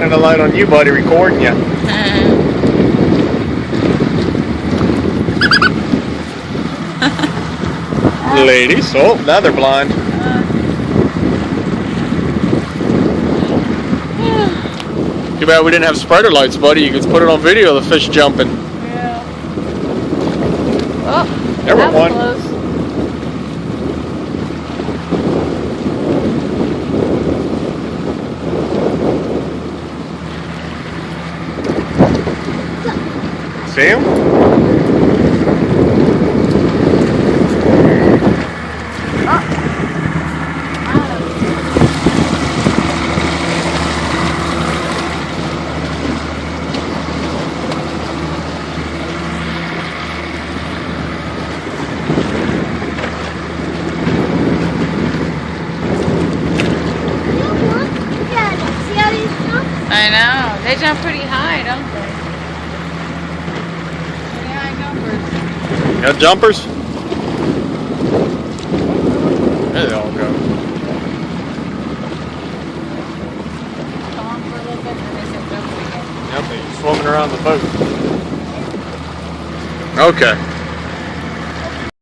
shining a light on you, buddy, recording you. Ladies, oh, now they're blind. Too bad we didn't have spreader lights, buddy. You could put it on video of the fish jumping. Yeah. Oh, there went one. Close. See him? I know. They jump pretty high, don't they? Got jumpers? There they all go. Yep, they're swimming around the boat. Okay.